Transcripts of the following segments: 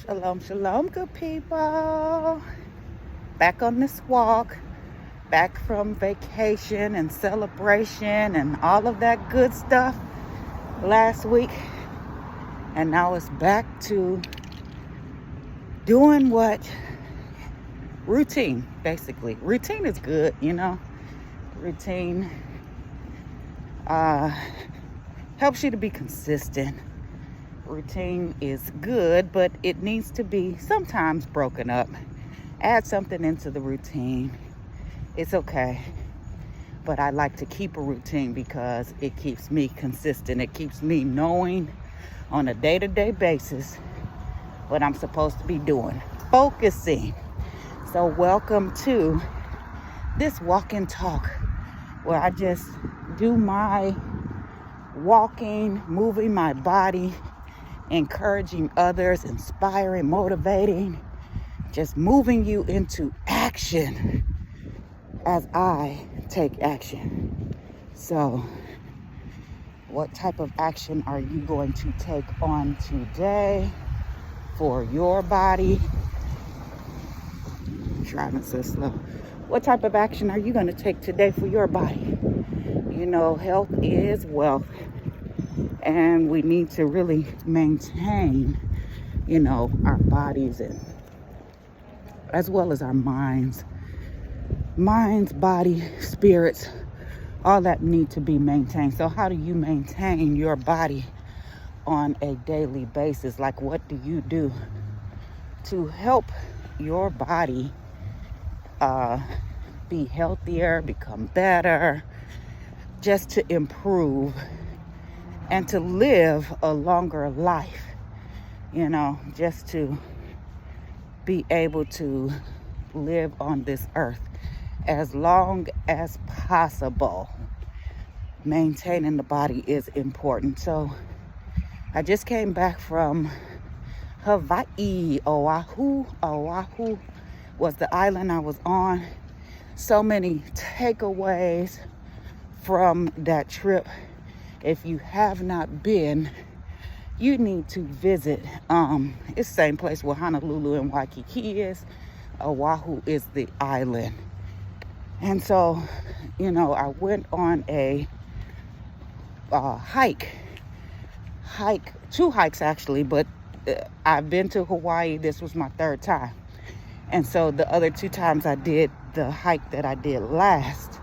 Shalom, shalom, good people. Back on this walk, back from vacation and celebration and all of that good stuff last week. And now it's back to doing what? Routine, basically. Routine is good, Routine helps you to be consistent. Routine is good, but it needs to be sometimes broken up. Add something into the routine. It's okay. But I like to keep a routine because it keeps me consistent. It keeps me knowing on a day-to-day basis what I'm supposed to be doing. Focusing. So welcome to this walk and talk where I just do my walking, moving my body, encouraging others, inspiring, motivating, just moving you into action as I take action. So, what type of action are you going to take on today for your body? Driving so slow. What type of action are you going to take today for your body? Health is wealth. And we need to really maintain, our bodies and as well as our minds. Minds, body, spirits, all that need to be maintained. So how do you maintain your body on a daily basis? Like, what do you do to help your body be healthier, become better, just to improve and to live a longer life, just to be able to live on this earth as long as possible. Maintaining the body is important. So I just came back from Hawaii. Oahu was the island I was on. So many takeaways from that trip. If you have not been, you need to visit. It's the same place where Honolulu and Waikiki is. Oahu is the island. And so, I went on a hike, two hikes actually, but I've been to Hawaii. This was my third time. And so the other two times I did the hike that I did last.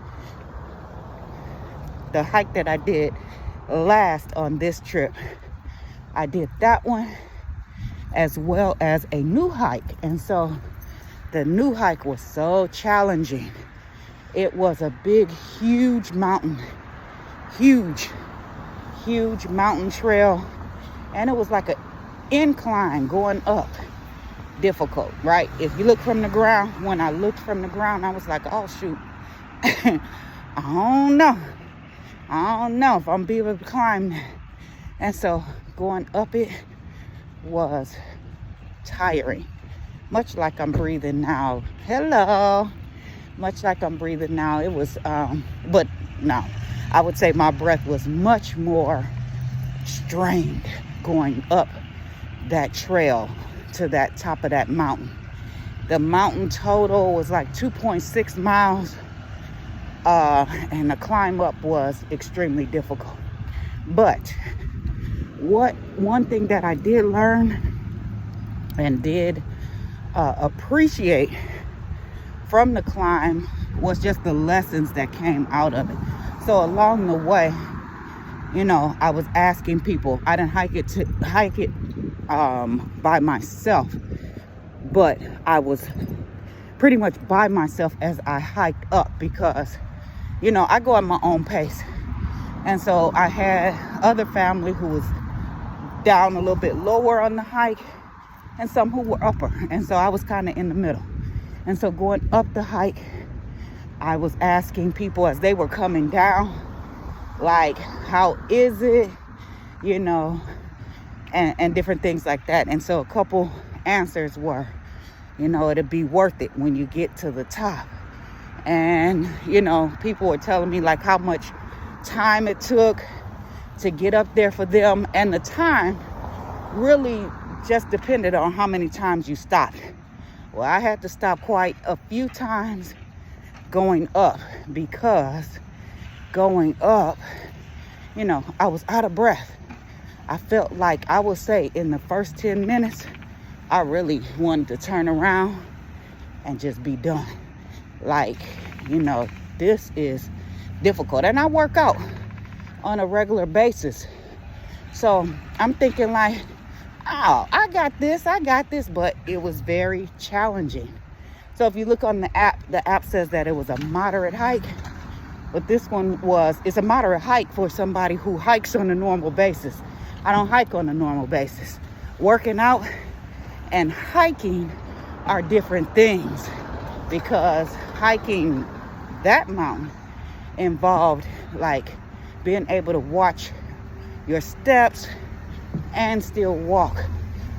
The hike that I did last on this trip, I did that one as well as a new hike. And so the new hike was so challenging. It was a big, huge mountain, huge mountain trail. And it was like an incline going up, difficult, right? If you look from the ground, when I looked from the ground, I was like, oh shoot, I don't know if I'm be able to climb that. And so going up it was tiring, much like I'm breathing now. Hello. Much like I'm breathing now. It was, but no, I would say my breath was much more strained going up that trail to that top of that mountain. The mountain total was like 2.6 miles. And the climb up was extremely difficult. But one thing that I did learn and did appreciate from the climb was just the lessons that came out of it. So along the way, I was asking people. I didn't hike it by myself, but I was pretty much by myself as I hiked up because I go at my own pace. And so I had other family who was down a little bit lower on the hike and some who were upper. And so I was kind of in the middle. And so going up the hike, I was asking people as they were coming down, like, how is it, and different things like that. And so a couple answers were, it'll be worth it when you get to the top. And, people were telling me like how much time it took to get up there for them. And the time really just depended on how many times you stopped. Well, I had to stop quite a few times going up, because going up, you know, I was out of breath. I felt like, I would say, in the first 10 minutes, I really wanted to turn around and just be done. Like, you know, this is difficult. And I work out on a regular basis. So I'm thinking like, oh, I got this. But it was very challenging. So if you look on the app says that it was a moderate hike. But this one it's a moderate hike for somebody who hikes on a normal basis. I don't hike on a normal basis. Working out and hiking are different things, because hiking that mountain involved like being able to watch your steps and still walk.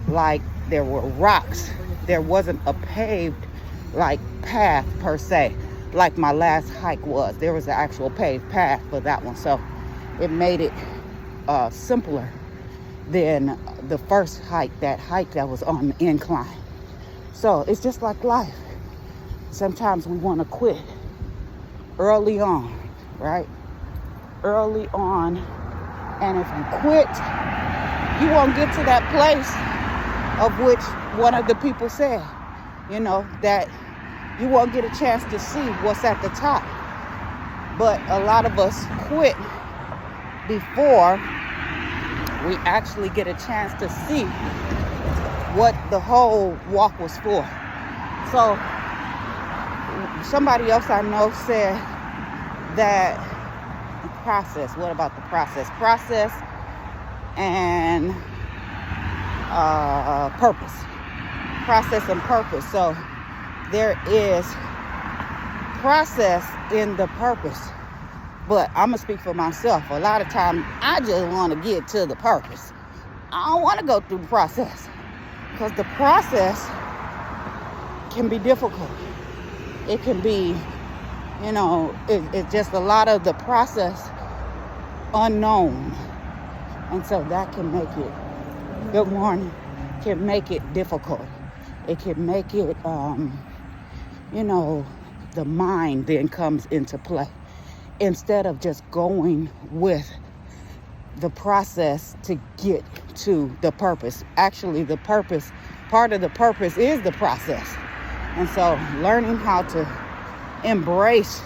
Like, there were rocks. There wasn't a paved like path per se, like my last hike was. There was an actual paved path for that one. So it made it simpler than the first hike that was on the incline. So it's just like life. Sometimes we want to quit early on, right? Early on. And if you quit, you won't get to that place of which one of the people said, you know, that you won't get a chance to see what's at the top. But a lot of us quit before we actually get a chance to see what the whole walk was for. So somebody else I know said that process. What about the process? Process and purpose. Process and purpose. So there is process in the purpose. But I'm going to speak for myself. A lot of times, I just want to get to the purpose. I don't want to go through the process. Because the process can be difficult. It can be, you know, it's just a lot of the process unknown. And so that can make it, good morning, can make it difficult. It can make it, you know, the mind then comes into play. Instead of just going with the process to get to the purpose. Actually, the purpose, part of the purpose is the process. And so learning how to embrace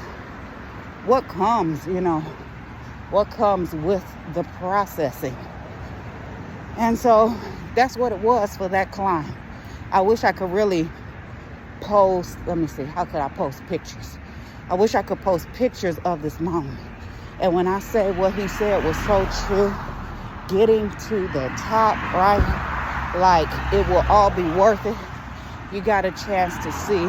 what comes, you know, what comes with the processing. And so that's what it was for that climb. I wish I could really post, let me see, how could I post pictures? I wish I could post pictures of this mountain. And when I say what he said was so true, getting to the top, right? Like, it will all be worth it. You got a chance to see